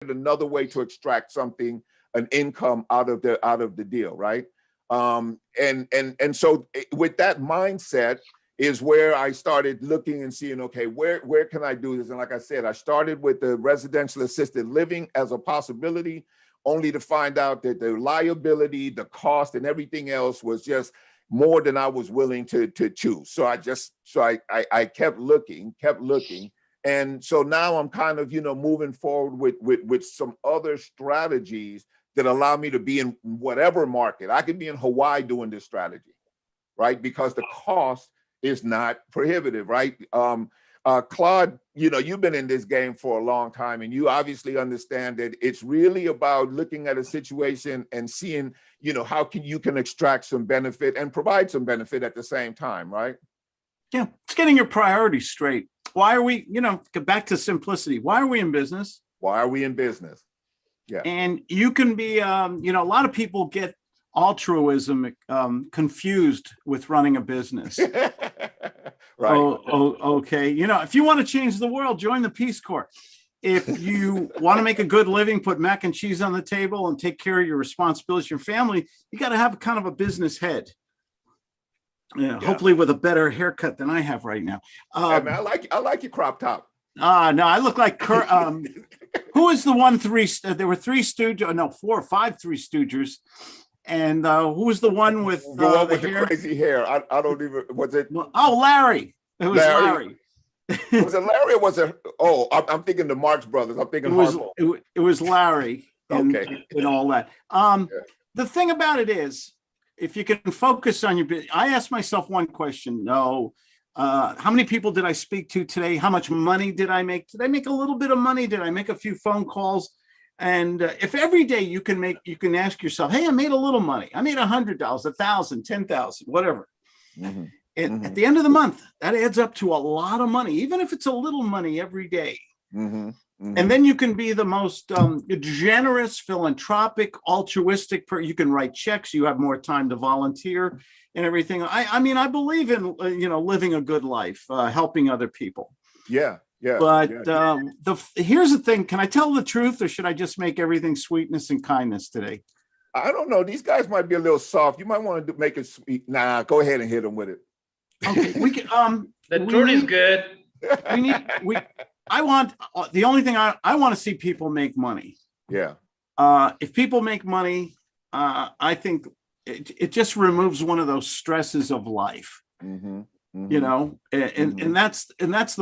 another way to extract something, an income out of the deal, right? And so with that mindset is where I started looking and seeing, okay, where can I do this? And like I said, I started with the residential assisted living as a possibility, only to find out that the liability, the cost, and everything else was just more than I was willing to choose. So I kept looking. And so now I'm kind of, moving forward with some other strategies that allow me to be in whatever market. I could be in Hawaii doing this strategy, right? Because the cost is not prohibitive, right? Claude, you've been in this game for a long time, and you obviously understand that it's really about looking at a situation and seeing, how you can extract some benefit and provide some benefit at the same time, right? Yeah, it's getting your priorities straight. Why are we, get back to simplicity. Why are we in business? Why are we in business? Yeah. And you can be, a lot of people get altruism confused with running a business. Right. Okay. If you want to change the world, join the Peace Corps. If you want to make a good living, put mac and cheese on the table and take care of your responsibilities, your family, you got to have kind of a business head. Yeah. Hopefully with a better haircut than I have right now. Hey, man, I like your crop top. No, I look like who is the one there were three Stooges, no, 4 or 5 Three Stoogers. And who was the one with the one with the crazy hair? I don't even, was it? Oh, Larry. It was Larry. Was it Larry or was it? Oh, I'm thinking the Marx Brothers. I'm thinking it was Larry. Okay. And all that. The thing about it is, if you can focus on your business, I asked myself one question. How many people did I speak to today? How much money did I make? Did I make a little bit of money? Did I make a few phone calls? And if every day you can ask yourself, hey, I made a little money. I made $100, $1,000, 10,000, whatever. Mm-hmm. And at the end of the month, that adds up to a lot of money, even if it's a little money every day. Mm-hmm. Mm-hmm. And then you can be the most generous, philanthropic, altruistic person. You can write checks. You have more time to volunteer and everything. I believe in, living a good life, helping other people. Yeah. Yeah. But here's the thing. Can I tell the truth, or should I just make everything sweetness and kindness today? I don't know. These guys might be a little soft. You might want to make it sweet. Nah, go ahead and hit them with it. Okay. We can. The truth is good. I want the only thing I want to see people make money. Yeah. If people make money, I think it just removes one of those stresses of life. Mm-hmm. Mm-hmm. And that's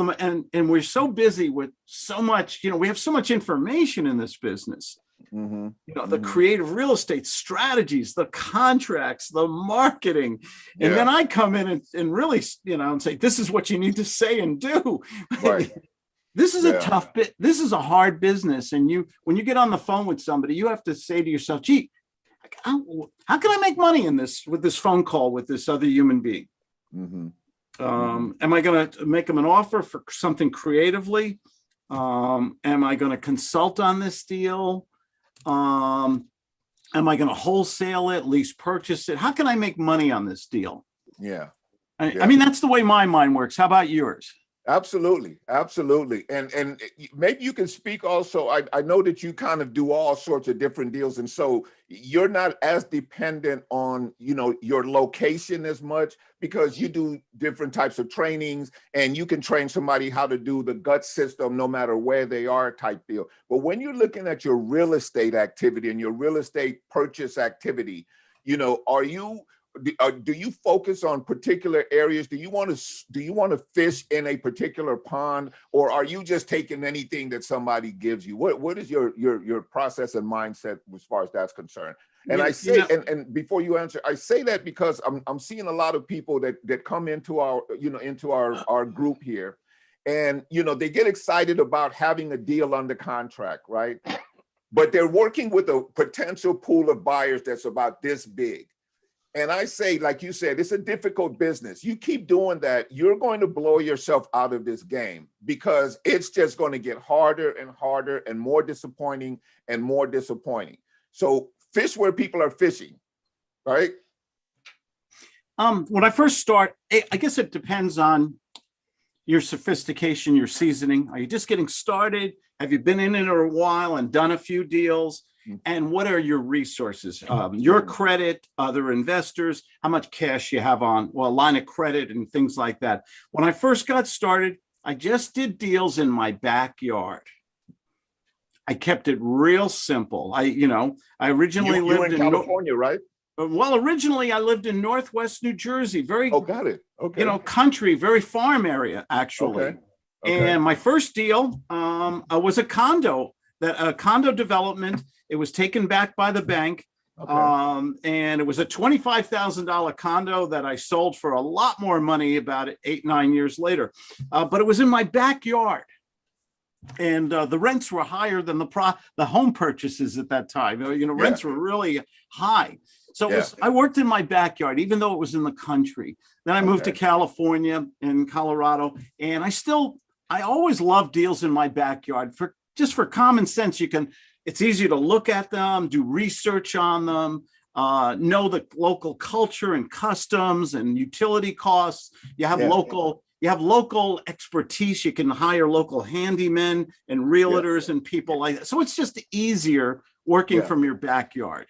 we're so busy with so much, we have so much information in this business, the creative real estate strategies, the contracts, the marketing. And then I come in and really, and say, this is what you need to say and do. Right. This is a tough bit. This is a hard business. And when you get on the phone with somebody, you have to say to yourself, gee, how can I make money with this phone call with this other human being? Mm-hmm. Am I going to make them an offer for something creatively? Am I going to consult on this deal? Am I going to wholesale it, lease purchase it? How can I make money on this deal? Yeah. I mean, that's the way my mind works. How about yours? Absolutely. And maybe you can speak also. I know that you kind of do all sorts of different deals. And so you're not as dependent on, your location as much, because you do different types of trainings and you can train somebody how to do the gut system no matter where they are type deal. But when you're looking at your real estate activity and your real estate purchase activity, do you focus on particular areas? Do you want to fish in a particular pond, or are you just taking anything that somebody gives you? What is your process and mindset as far as that's concerned? And I say, and before you answer, I say that because I'm seeing a lot of people that come into our group here, and they get excited about having a deal under contract, right? But they're working with a potential pool of buyers that's about this big. And I say, like you said, it's a difficult business. You keep doing that, you're going to blow yourself out of this game, because it's just going to get harder and harder and more disappointing and more disappointing. So fish where people are fishing, right? When I first start, I guess it depends on your sophistication, your seasoning. Are you just getting started? Have you been in it a while and done a few deals? And what are your resources? Your credit, other investors, how much cash you have on, well, a line of credit and things like that. When I first got started, I just did deals in my backyard. I kept it real simple. I originally lived in California, right? Well, originally I lived in Northwest New Jersey, very, got it. Okay. Country, very farm area, actually. Okay. And my first deal was a condo development. It was taken back by the bank. And it was a $25,000 condo that I sold for a lot more money about 8-9 years later. But it was in my backyard. And the rents were higher than the home purchases at that time. Rents were really high. So I worked in my backyard, even though it was in the country. Then I moved to California and Colorado. And I always loved deals in my backyard for common sense. It's easy to look at them, do research on them, know the local culture and customs and utility costs. You have local expertise. You can hire local handymen and realtors and people like that. So it's just easier working from your backyard.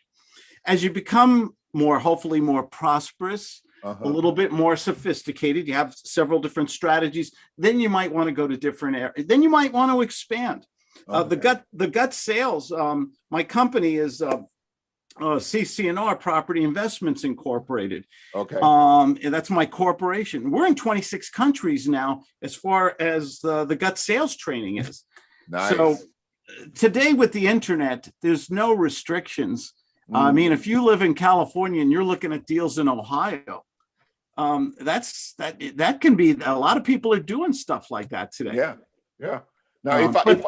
As you become hopefully more prosperous, a little bit more sophisticated, you have several different strategies, then you might want to go to different areas. Then you might want to expand. The gut sales, my company is CC&R Property Investments Incorporated. And that's my corporation. We're in 26 countries now as far as the gut sales training is. Nice. So today with the internet, there's no restrictions. I mean, if you live in California and you're looking at deals in Ohio, that can be, a lot of people are doing stuff like that today. Yeah. Now,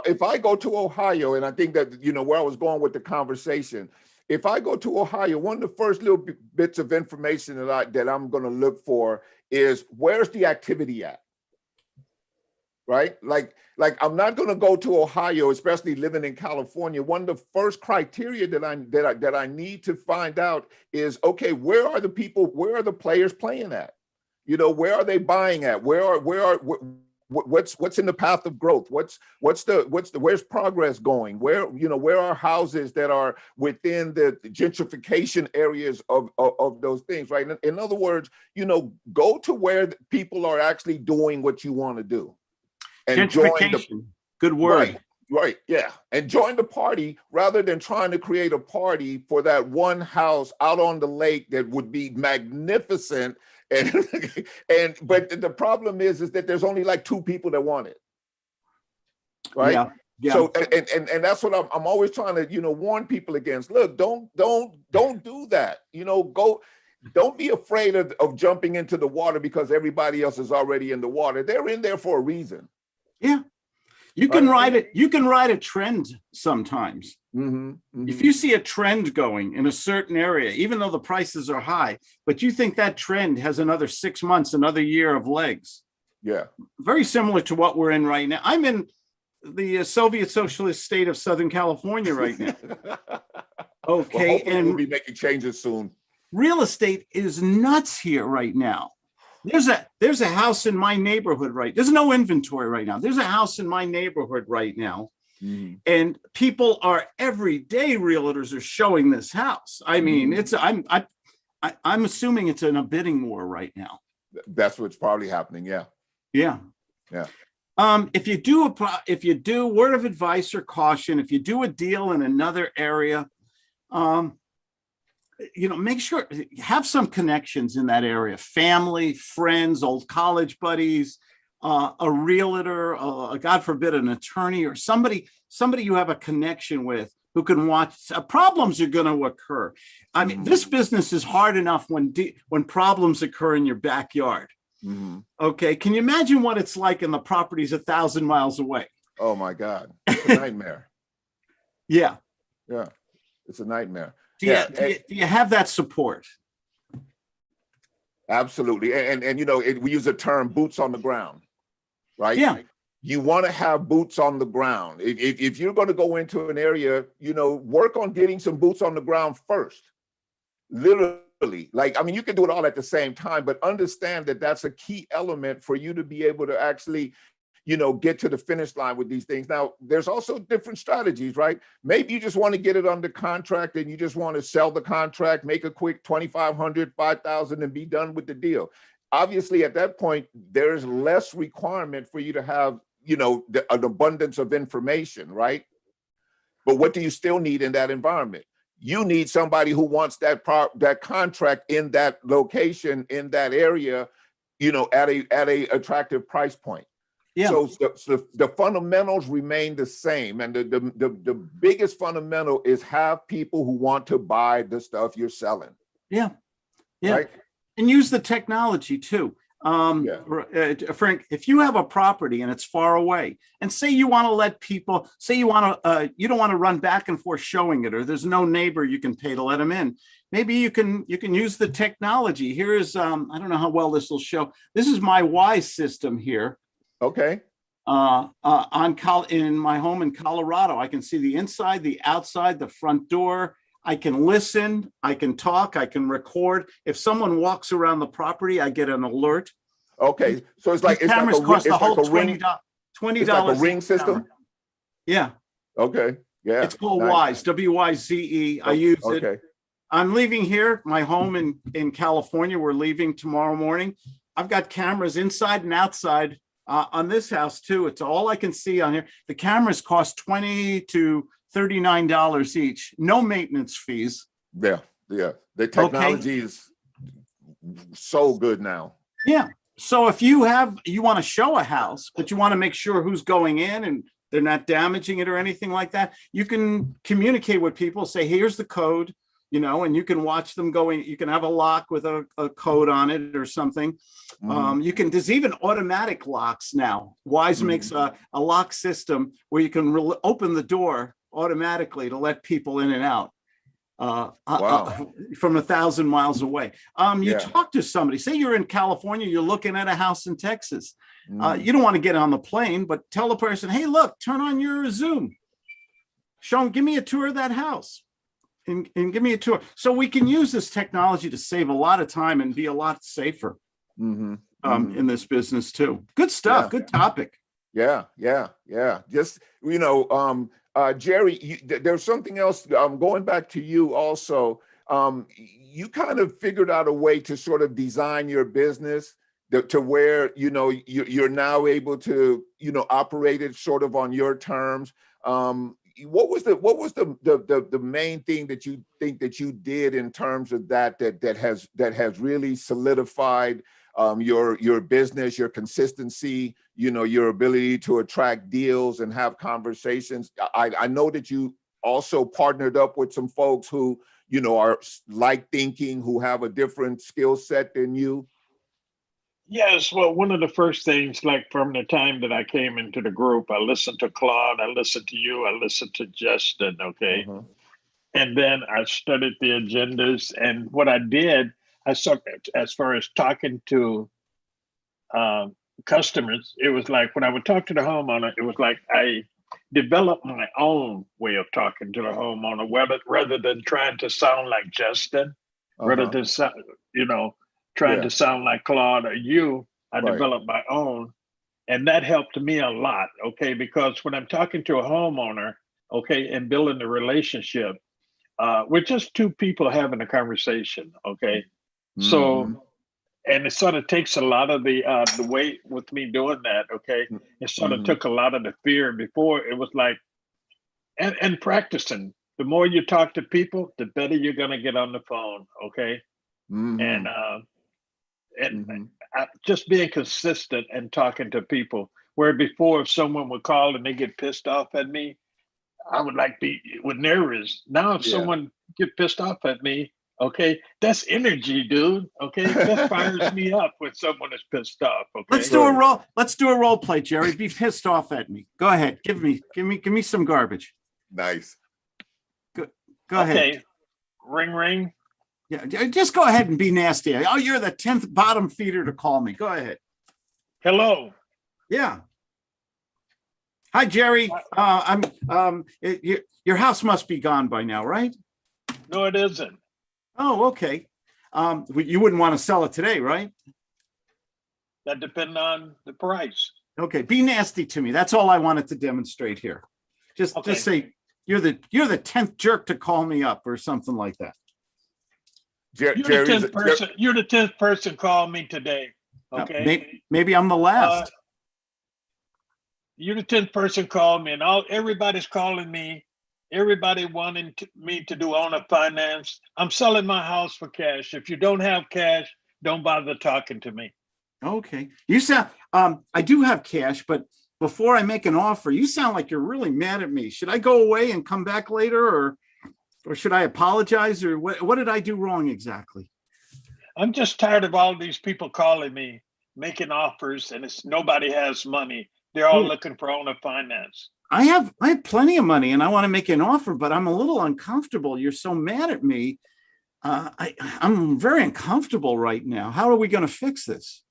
if I go to Ohio, and I think that, where I was going with the conversation, if I go to Ohio, one of the first little bits of information that I'm going to look for is, where's the activity at? Right? Like I'm not going to go to Ohio, especially living in California. One of the first criteria that I need to find out is, okay, where are the players playing at? Where are they buying at? What's in the path of growth? Where's progress going? Where are houses that are within the gentrification areas of those things, right? In other words, go to where people are actually doing what you want to do. And gentrification, good word. Right, yeah. And join the party rather than trying to create a party for that one house out on the lake that would be magnificent. But the problem is that there's only like 2 people that want it. Right? Yeah. So and that's what I'm always trying to warn people against. Look, don't do that. Don't be afraid of jumping into the water because everybody else is already in the water. They're in there for a reason. Yeah. You can ride it. You can ride a trend sometimes. If you see a trend going in a certain area, even though the prices are high, but you think that trend has another 6 months, another year of legs. Yeah. Very similar to what we're in right now. I'm in the Soviet Socialist state of Southern California right now. Okay. Well, and we'll be making changes soon. Real estate is nuts here right now. There's a house in my neighborhood there's no inventory right now. There's a house in my neighborhood right now. And people everyday realtors are showing this house. I mean, I'm assuming it's in a bidding war right now. That's what's probably happening. Yeah. If you do, word of advice or caution, if you do a deal in another area, make sure have some connections in that area, family, friends, old college buddies, a realtor, God forbid, an attorney, or somebody you have a connection with who can watch. Problems are going to occur. I mean, this business is hard enough when problems occur in your backyard. Okay. Can you imagine what it's like in the properties 1,000 miles away? Oh my God. It's a nightmare. Yeah. It's a nightmare. Do you have that support? Absolutely. And we use the term boots on the ground, right? Yeah. You want to have boots on the ground. If you're going to go into an area, work on getting some boots on the ground first. Literally. You can do it all at the same time, but understand that that's a key element for you to be able to actually, get to the finish line with these things. Now, there's also different strategies, right? Maybe you just want to get it under contract and you just want to sell the contract, make a quick 2,500, 5,000 and be done with the deal. Obviously, at that point, there's less requirement for you to have, an abundance of information, right? But what do you still need in that environment? You need somebody who wants that contract in that location, in that area, at a attractive price point. Yeah. So the fundamentals remain the same, and the biggest fundamental is have people who want to buy the stuff you're selling. Yeah, yeah, right? And use the technology too. Frank, if you have a property and it's far away, and say you want to let people, say you want to, you don't want to run back and forth showing it, or there's no neighbor you can pay to let them in. Maybe you can use the technology. Here's I don't know how well this will show. This is my Wise system here. Okay. In my home in Colorado, I can see the inside, the outside, the front door. I can listen, I can talk, I can record. If someone walks around the property, I get an alert. Okay, so it's like cameras cost the whole $20. It's like a ring system. Yeah. Okay. Yeah. It's called Wise, WYZE. I use it. I'm leaving here, my home in California. We're leaving tomorrow morning. I've got cameras inside and outside on this house too. It's all I can see on here. The cameras cost $20 to $39 each, no maintenance fees. Yeah. The technology is so good now. Yeah. So if you want to show a house, but you want to make sure who's going in and they're not damaging it or anything like that, you can communicate with people, say, here's the code, and you can watch them going. You can have a lock with a code on it or something. Mm-hmm. There's even automatic locks now. Wise makes a lock system where you can open the door automatically to let people in and out from 1,000 miles away. You talk to somebody, say you're in California, you're looking at a house in Texas. You don't want to get on the plane, but tell the person, hey, look, turn on your Zoom. Show them, give me a tour of that house and give me a tour. So we can use this technology to save a lot of time and be a lot safer in this business too. Good stuff. Yeah. Good topic. Yeah. Just, Jerry, there's something else. Going back to you also, you kind of figured out a way to sort of design your business to where, you're now able to, operate it sort of on your terms. What was the main thing that you think that you did in terms of that has really solidified your business, your consistency, your ability to attract deals and have conversations? I know that you also partnered up with some folks who, are like thinking, who have a different skill set than you. Yes, well, one of the first things, like from the time that I came into the group, I listened to Claude, I listened to you, I listened to Justin, okay? Mm-hmm. And then I studied the agendas, and what I did, I saw, as far as talking to customers, it was like when I would talk to the homeowner, it was like I developed my own way of talking to the homeowner, rather than trying to sound like Justin, rather than trying to sound like Claude or you. I developed my own, and that helped me a lot. Okay, because when I'm talking to a homeowner, okay, and building a relationship, we're just two people having a conversation. Okay, so. And it sort of takes a lot of the weight with me doing that, okay? It sort of took a lot of the fear. Before, it was like, and practicing. The more you talk to people, the better you're going to get on the phone, okay? And just being consistent and talking to people. Where before, if someone would call and they get pissed off at me, I would be with nervous. Now, if someone get pissed off at me, okay, that's energy, dude. Okay, that fires me up when someone is pissed off. Okay, let's do a role play, Jerry. Be pissed off at me. Go ahead. Give me some garbage. Nice. Go ahead. Okay. Ring, ring. Yeah, just go ahead and be nasty. Oh, you're the 10th bottom feeder to call me. Go ahead. Hello. Yeah. Hi, Jerry. Your house must be gone by now, right? No, it isn't. Oh, okay. You wouldn't want to sell it today, right? That depends on the price. Okay, be nasty to me. That's all I wanted to demonstrate here. Just say you're the 10th jerk to call me up or something like that. You're the 10th person called me today. Okay. Maybe I'm the last. You're the 10th person called me, and everybody's calling me. Everybody wanting me to do owner finance. I'm selling my house for cash. If you don't have cash, don't bother talking to me. Okay. You sound, I do have cash, but before I make an offer, you sound like you're really mad at me. Should I go away and come back later, or should I apologize, or what did I do wrong exactly? I'm just tired of all these people calling me, making offers, and nobody has money. They're all looking for owner finance. I have plenty of money and I want to make an offer, but I'm a little uncomfortable. You're so mad at me. I'm very uncomfortable right now. How are we going to fix this?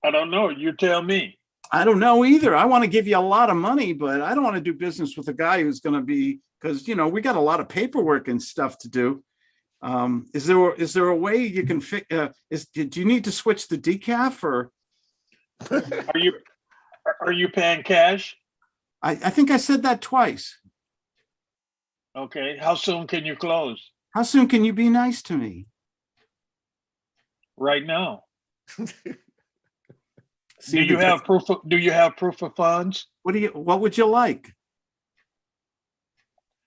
I don't know. You tell me. I don't know either. I want to give you a lot of money, but I don't want to do business with a guy who's going to be, because, we got a lot of paperwork and stuff to do. Is there a way you can fix, do you need to switch the decaf or? Are you paying cash? I think I said that twice. Okay. How soon can you close? How soon can you be nice to me? Right now. Do you have proof of funds? What would you like?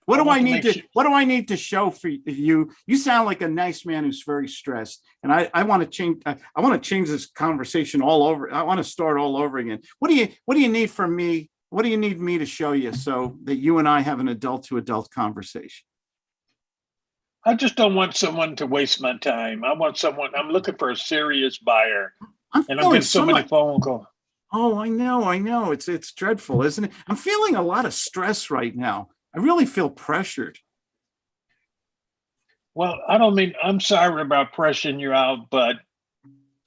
What do I need to show for you? You sound like a nice man who's very stressed. And I want to change this conversation all over. I want to start all over again. What do you need from me? What do you need me to show you so that you and I have an adult to adult conversation? I just don't want someone to waste my time. I'm looking for a serious buyer. I'm getting so many phone calls. Oh, I know. It's dreadful, isn't it? I'm feeling a lot of stress right now. I really feel pressured. Well, I'm sorry about pressuring you out, but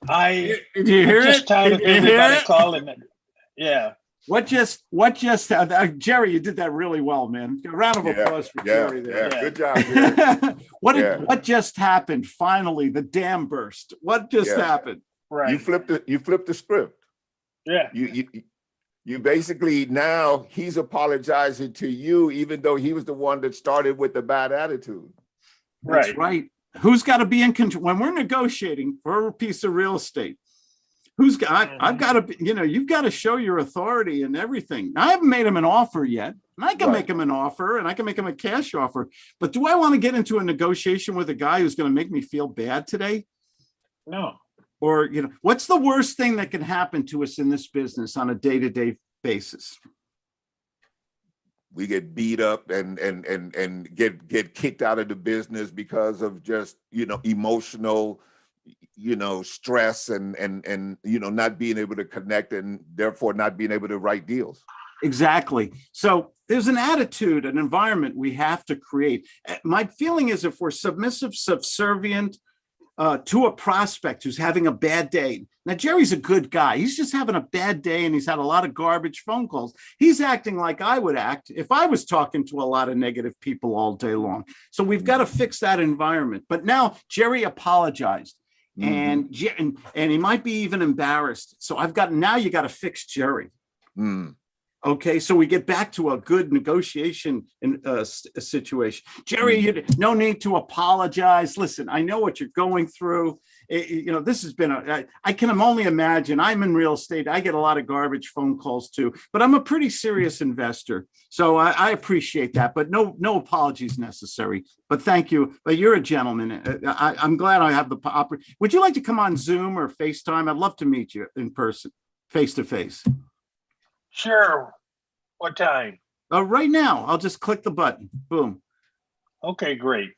Did you hear just tired of everybody calling it. Yeah. What just Jerry, you did that really well, man. A round of applause for Jerry there. Yeah. Good job, Jerry. What just happened? Finally, the dam burst. What just happened? Right. You flipped the script. Yeah. You basically, now he's apologizing to you, even though he was the one that started with the bad attitude. That's right. Who's got to be in control when we're negotiating for a piece of real estate? I've got to be, you've got to show your authority and everything. I haven't made him an offer yet. And I can make him an offer and I can make him a cash offer. But do I want to get into a negotiation with a guy who's going to make me feel bad today? No. Or, what's the worst thing that can happen to us in this business on a day-to-day basis? We get beat up and get kicked out of the business because of just, emotional, stress and not being able to connect and therefore not being able to write deals. Exactly. So there's an attitude, an environment we have to create. My feeling is if we're submissive, subservient, to a prospect who's having a bad day. Now, Jerry's a good guy. He's just having a bad day and he's had a lot of garbage phone calls. He's acting like I would act if I was talking to a lot of negative people all day long. So we've got to fix that environment. But now Jerry apologized and he might be even embarrassed. So now you got to fix Jerry. Okay, so we get back to a good negotiation situation. Jerry, no need to apologize. Listen, I know what you're going through. This has been I can only imagine. I'm in real estate. I get a lot of garbage phone calls too, but I'm a pretty serious investor. So I appreciate that, but no apologies necessary. But thank you. But you're a gentleman. I'm glad I have the opportunity. Would you like to come on Zoom or FaceTime? I'd love to meet you in person, face to face. Sure. What time? Right now. I'll just click the button. Boom. Okay, great.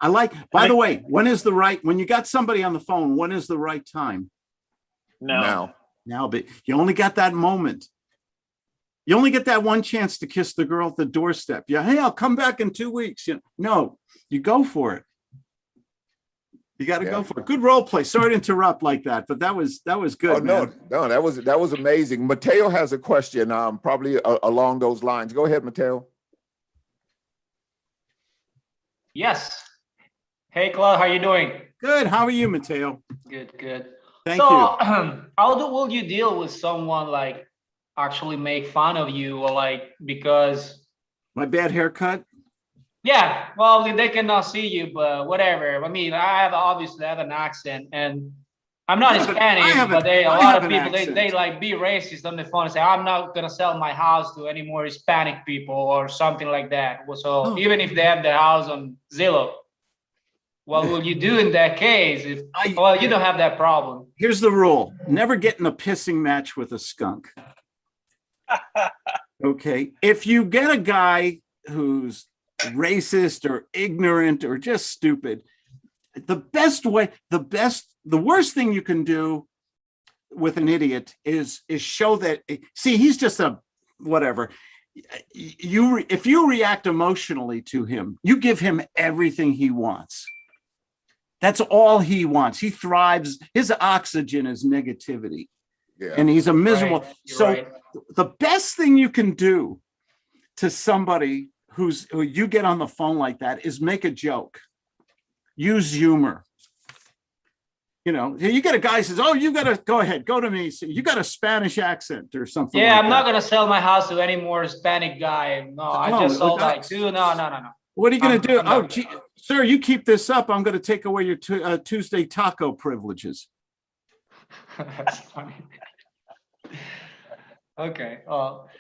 By the way, when you got somebody on the phone, when is the right time? Now, but you only got that moment. You only get that one chance to kiss the girl at the doorstep. Hey, I'll come back in 2 weeks. No, you go for it. You got to go for it. Good role play. Sorry to interrupt like that, but that was good. Oh, no, that was amazing. Mateo has a question, probably along those lines. Go ahead, Mateo. Yes. Hey, Claude, how you doing? Good. How are you, Mateo? Good. Thank you. Will you deal with someone like actually make fun of you or like because My bad haircut. yeah, well they cannot see you, but whatever. I mean, obviously have an accent and I'm not Hispanic, but a lot of people they like be racist on the phone and say I'm not gonna sell my house to any more Hispanic people or something like that. So even if they have their house on Zillow, what will you do in that case? If you don't have that problem. Here's the rule: never get in a pissing match with a skunk. Okay, if you get a guy who's racist or ignorant or just stupid, the worst thing you can do with an idiot is show that, see, he's just a whatever. If you react emotionally to him, you give him everything he wants. That's all he wants. He thrives. His oxygen is negativity. Yeah. And he's a miserable. Right. The best thing you can do to somebody who you get on the phone like that is make a joke. Use humor. You know, you get a guy who says, "Oh, you got to go ahead, go to me. So you got a Spanish accent or something." Yeah, like I'm not gonna sell my house to any more Hispanic guy. No, I just sold like two. No. What are you going to do? Sir, you keep this up. I'm going to take away your Tuesday taco privileges. That's funny. Okay.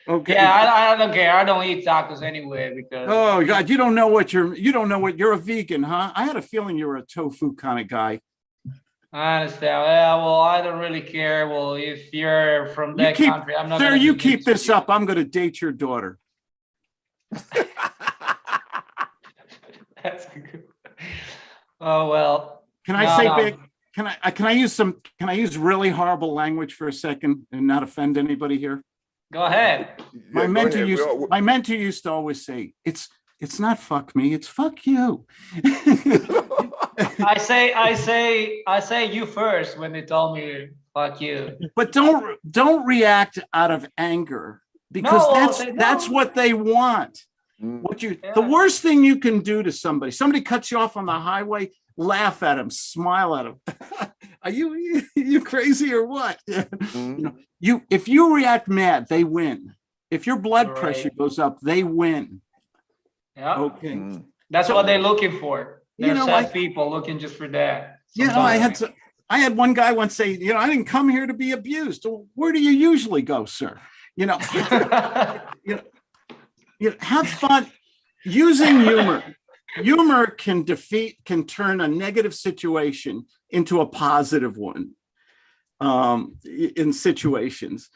Okay. Yeah, I don't care. I don't eat tacos anyway because. Oh God, you don't know what you're a vegan, huh? I had a feeling you were a tofu kind of guy. I understand. Yeah, well, I don't really care. Well, if you're from that country, I'm not. Sir, you keep this up. I'm going to date your daughter. That's good. Oh well. Can I say big? Can I use really horrible language for a second and not offend anybody here? Go ahead. My mentor used to always say, it's not fuck me, it's fuck you. I say you first when they told me fuck you. But don't react out of anger because that's what they want. The worst thing you can do to somebody cuts you off on the highway, laugh at him, smile at him. Are you crazy or what? If you react mad, they win. If your blood pressure goes up, they win. Yeah. Okay. That's what they're looking for. They're sad people looking just for that. I had one guy once say, I didn't come here to be abused. Well, where do you usually go, sir? Have fun using humor. Humor can turn a negative situation into a positive one in situations.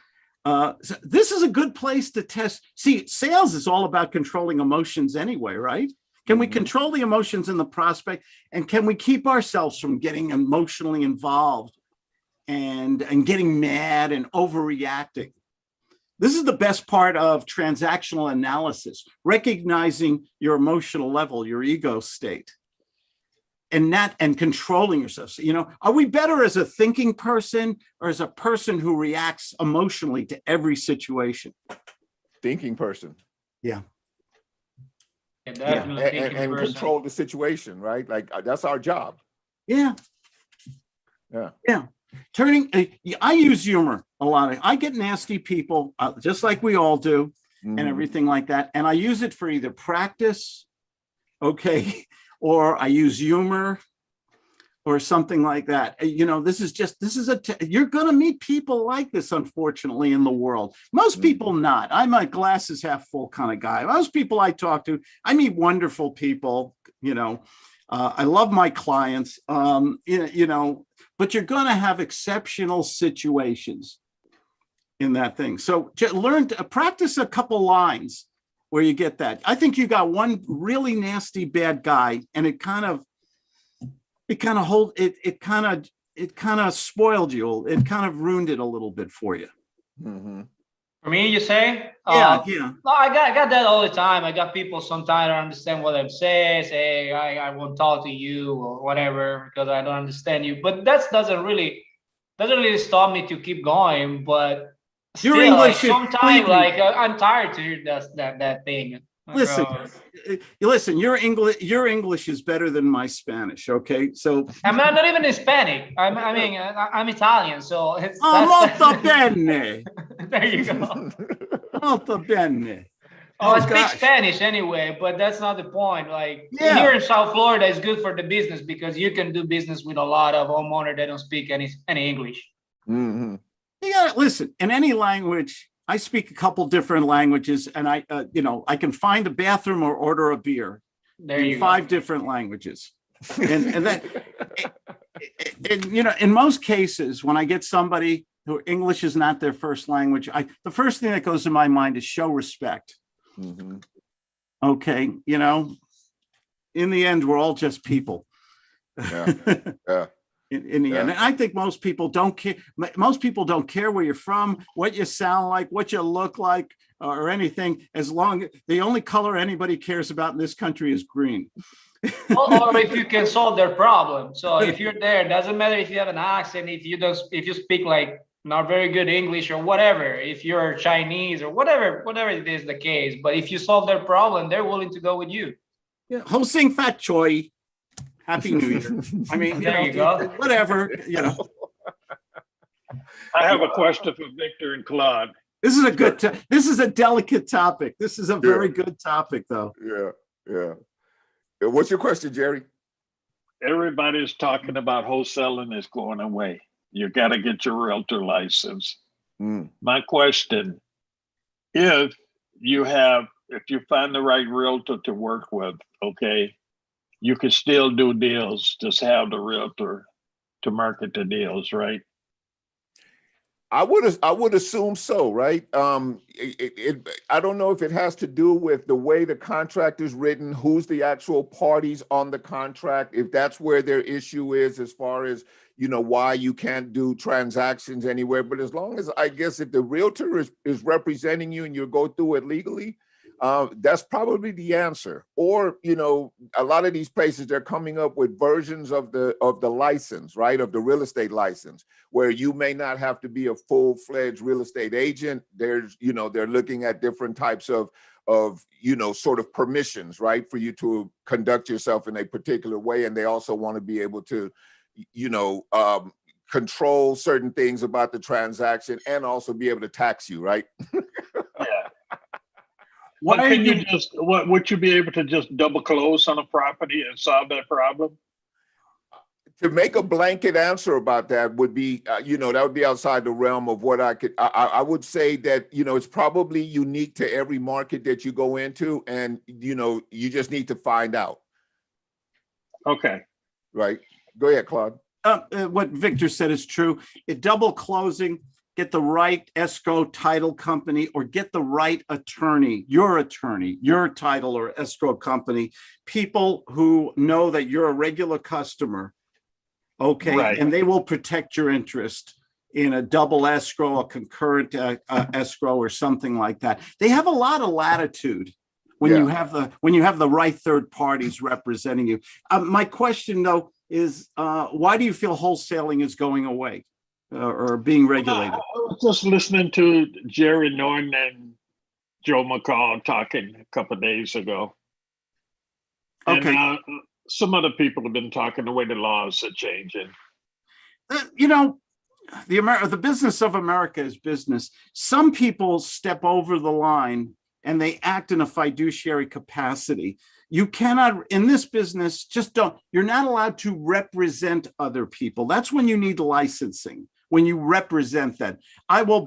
So this is a good place to test. See, sales is all about controlling emotions anyway, right? Can we control the emotions in the prospect? And can we keep ourselves from getting emotionally involved and getting mad and overreacting? This is the best part of transactional analysis, recognizing your emotional level, your ego state, and controlling yourself. So, are we better as a thinking person or as a person who reacts emotionally to every situation? Thinking person. Yeah. And control the situation, right? Like that's our job. Yeah. I use humor a lot. I get nasty people, just like we all do, and everything like that. And I use it for either practice, or I use humor or something like that. You're going to meet people like this, unfortunately, in the world. Most people not. I'm a glasses half full kind of guy. Most people I talk to, I meet wonderful people, I love my clients, but you're going to have exceptional situations in that thing. So learn to practice a couple lines where you get that. I think you got one really nasty bad guy, and it kind of spoiled you. It kind of ruined it a little bit for you. Mm-hmm. For me, you say? Yeah. No, I got that all the time. I got people sometimes don't understand what I'm saying. Say, I won't talk to you or whatever because I don't understand you. But that doesn't really stop me to keep going. But your English sometimes, I'm tired to hear that thing. Listen, listen, your English is better than my Spanish. Okay, so I'm not even Hispanic. I'm Italian, so it's molto bene. There you go. Molto bene. I speak Spanish anyway, but that's not the point. Like here in South Florida, it's good for the business because you can do business with a lot of homeowners that don't speak any English. You gotta listen in any language. I speak a couple different languages, and I can find a bathroom or order a beer in 5 different languages. And that, in most cases, when I get somebody who English is not their first language, the first thing that goes to my mind is show respect. Okay, in the end, we're all just people. In the end, and I think most people don't care. Most people don't care where you're from, what you sound like, what you look like, or anything. As long the only color anybody cares about in this country is green. Or if you can solve their problem. So if you're there, doesn't matter if you have an accent, if you speak like not very good English or whatever, if you're Chinese or whatever it is the case. But if you solve their problem, they're willing to go with you. Yeah, hosting fat choy. Happy New Year. I mean, there you go. Whatever, I have a question for Victor and Claude. This is this is a delicate topic. This is a very good topic, though. Yeah. What's your question, Jerry? Everybody's talking about wholesaling is going away. You got to get your realtor license. My question, if you find the right realtor to work with, okay, you can still do deals, just have the realtor to market the deals, right? I would assume so, right? I don't know if it has to do with the way the contract is written, who's the actual parties on the contract, if that's where their issue is as far as, why you can't do transactions anywhere. But as long as, I guess, if the realtor is representing you and you go through it legally, that's probably the answer. Or, a lot of these places, they're coming up with versions of the license, right? Of the real estate license, where you may not have to be a full-fledged real estate agent. There's, they're looking at different types of sort of permissions, right? For you to conduct yourself in a particular way. And they also want to be able to, control certain things about the transaction and also be able to tax you, right? Would you be able to just double close on a property and solve that problem? To make a blanket answer about that would be, that would be outside the realm of what I would say that, it's probably unique to every market that you go into, and, you just need to find out. Okay. Right. Go ahead, Claude. What Victor said is true. Double closing, get the right escrow title company, or get the right attorney, your title or escrow company, people who know that you're a regular customer, okay, right. And they will protect your interest in a double escrow, a concurrent escrow, or something like that. They have a lot of latitude when you have the right third parties representing you. My question, though, is why do you feel wholesaling is going away? Or being regulated? I was just listening to Jerry Norton and Joe McCall talking a couple of days ago. Okay. And some other people have been talking the way the laws are changing. The business of America is business. Some people step over the line and they act in a fiduciary capacity. You cannot, in this business, you're not allowed to represent other people. That's when you need licensing. When you represent that, I will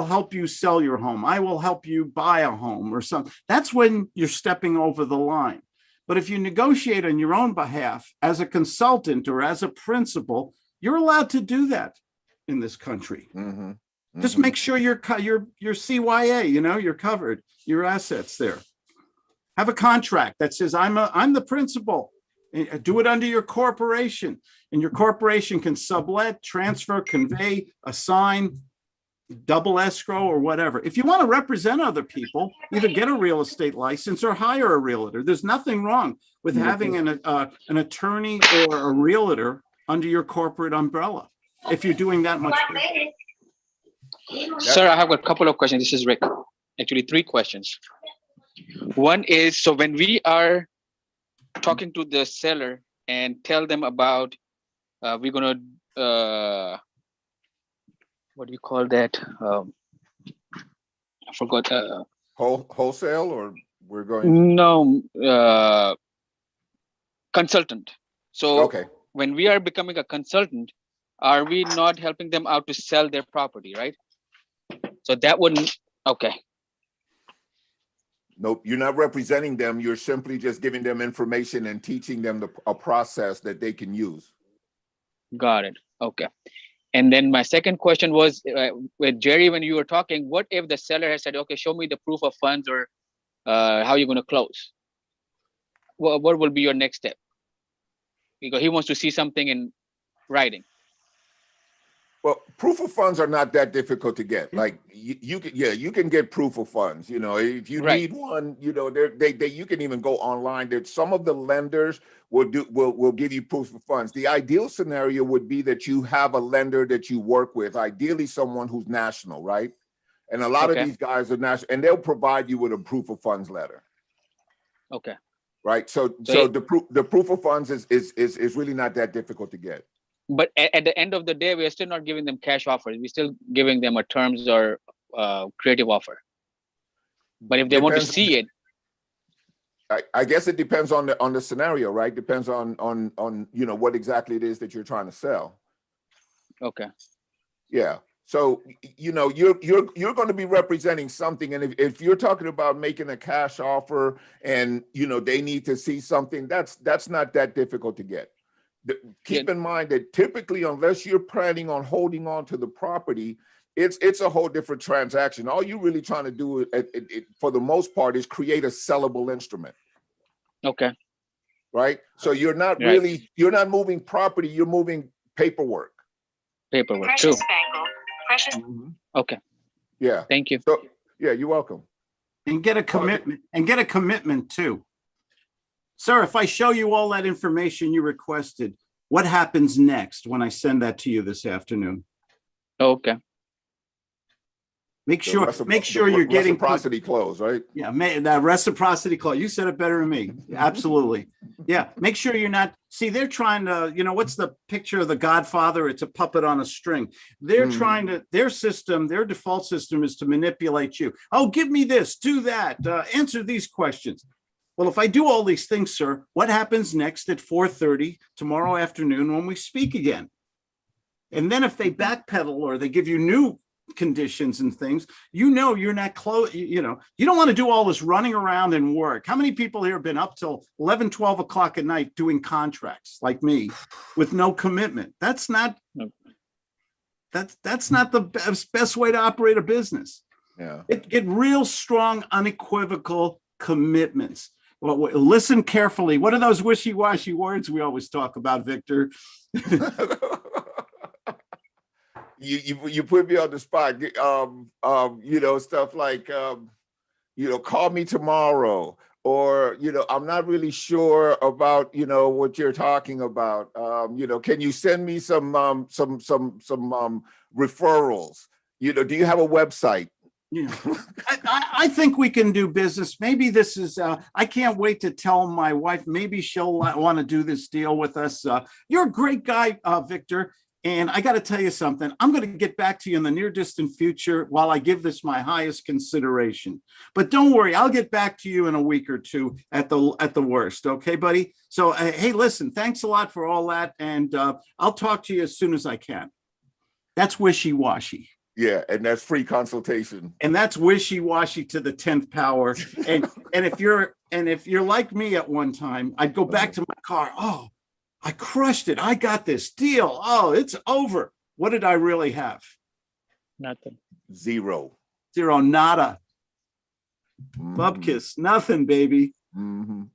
help you sell your home. I will help you buy a home or something. That's when you're stepping over the line. But if you negotiate on your own behalf as a consultant or as a principal, you're allowed to do that in this country. Mm-hmm. Mm-hmm. Just make sure your CYA, you're covered, your assets there. Have a contract that says I'm the principal. Do it under your corporation, and your corporation can sublet, transfer, convey, assign, double escrow, or whatever. If you want to represent other people, either get a real estate license or hire a realtor. There's nothing wrong with having an attorney or a realtor under your corporate umbrella if you're doing that much business. Sir, I have a couple of questions. This is Rick. Actually, 3 questions. One is, so when we are talking to the seller and tell them about, we're gonna, what do you call that? I forgot. Wholesale, or we're going? No, consultant. So Okay. when we are becoming a consultant, are we not helping them out to sell their property, right? So that wouldn't, okay. Nope, you're not representing them. You're simply just giving them information and teaching them a process that they can use. Got it. Okay. And then my second question was, with Jerry, when you were talking, what if the seller has said, okay, show me the proof of funds, or how you're going to close? What will be your next step? Because he wants to see something in writing. Well, proof of funds are not that difficult to get. Like you can get proof of funds. You know, if you need one, you know, you can even go online. There's some of the lenders will give you proof of funds. The ideal scenario would be that you have a lender that you work with, ideally someone who's national, right? And a lot of these guys are national, and they'll provide you with a proof of funds letter. Okay. Right. So the proof of funds is really not that difficult to get. But at the end of the day, we are still not giving them cash offers. We're still giving them a terms or creative offer. But if they want to see it, I guess it depends on the scenario, right? Depends on you know what exactly it is that you're trying to sell. Okay. Yeah. So you know you're going to be representing something, and if you're talking about making a cash offer, and you know they need to see something, that's not that difficult to get. Keep in mind that typically, unless you're planning on holding on to the property, it's a whole different transaction. All you're really trying to do, for the most part, is create a sellable instrument. Okay. Right. So you're not you're not moving property. You're moving paperwork. Paperwork. True. Okay. Yeah. Thank you. So yeah, you're welcome. And get a commitment. And get a commitment too. Sir, if I show you all that information you requested, what happens next when I send that to you this afternoon? Okay. Make sure you're getting reciprocity clause, right? Yeah, that reciprocity clause. You said it better than me. Absolutely. Yeah. Make sure you're not. See, they're trying to, you know, what's the picture of the Godfather? It's a puppet on a string. They're trying to, their default system is to manipulate you. Oh, give me this, do that, answer these questions. Well, if I do all these things, sir, what happens next at 4:30 tomorrow afternoon when we speak again? And then if they backpedal or they give you new conditions and things, you know, you're not close. You know, you don't want to do all this running around and work. How many people here have been up till 11, 12 o'clock at night doing contracts like me with no commitment? That's not the best way to operate a business. Yeah. Get real strong, unequivocal commitments. Well, listen carefully. What are those wishy-washy words we always talk about, Victor? You put me on the spot. You know, stuff like you know, call me tomorrow, or you know, I'm not really sure about you know what you're talking about. You know, can you send me some referrals? You know, do you have a website? Yeah, I think we can do business. Maybe this is, I can't wait to tell my wife, maybe she'll want to do this deal with us. You're a great guy, Victor. And I got to tell you something, I'm going to get back to you in the near distant future while I give this my highest consideration. But don't worry, I'll get back to you in a week or two at the worst. Okay, buddy? So, hey, listen, thanks a lot for all that. And I'll talk to you as soon as I can. That's wishy-washy. Yeah, and that's free consultation. And that's wishy-washy to the 10th power. And if you're like me at one time, I'd go back to my car. Oh, I crushed it. I got this deal. Oh, it's over. What did I really have? Nothing. Zero. Nada. Bubkiss. Nothing, baby. And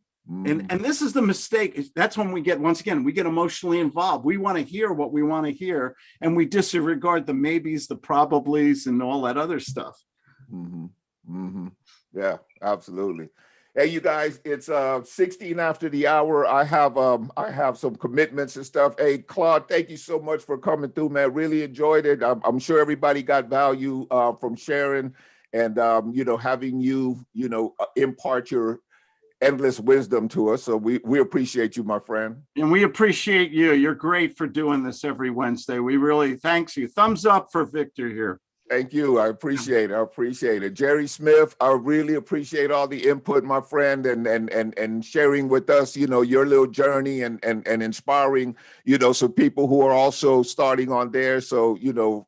this is the mistake. That's when we get emotionally involved. We want to hear what we want to hear, and we disregard the maybes, the probablys, and all that other stuff. Yeah, absolutely. Hey, you guys, it's 16 after the hour. I have some commitments and stuff. Hey, Claude, thank you so much for coming through, man. Really enjoyed it. I'm sure everybody got value from sharing. and you know, having you, you know, impart your endless wisdom to us. So we appreciate you, my friend. And we appreciate you. You're great for doing this every Wednesday. We really thanks you. Thumbs up for Victor here. Thank you. I appreciate it. I appreciate it. Jerry Smith, I really appreciate all the input, my friend, and sharing with us, you know, your little journey and inspiring, you know, some people who are also starting on there. So, you know,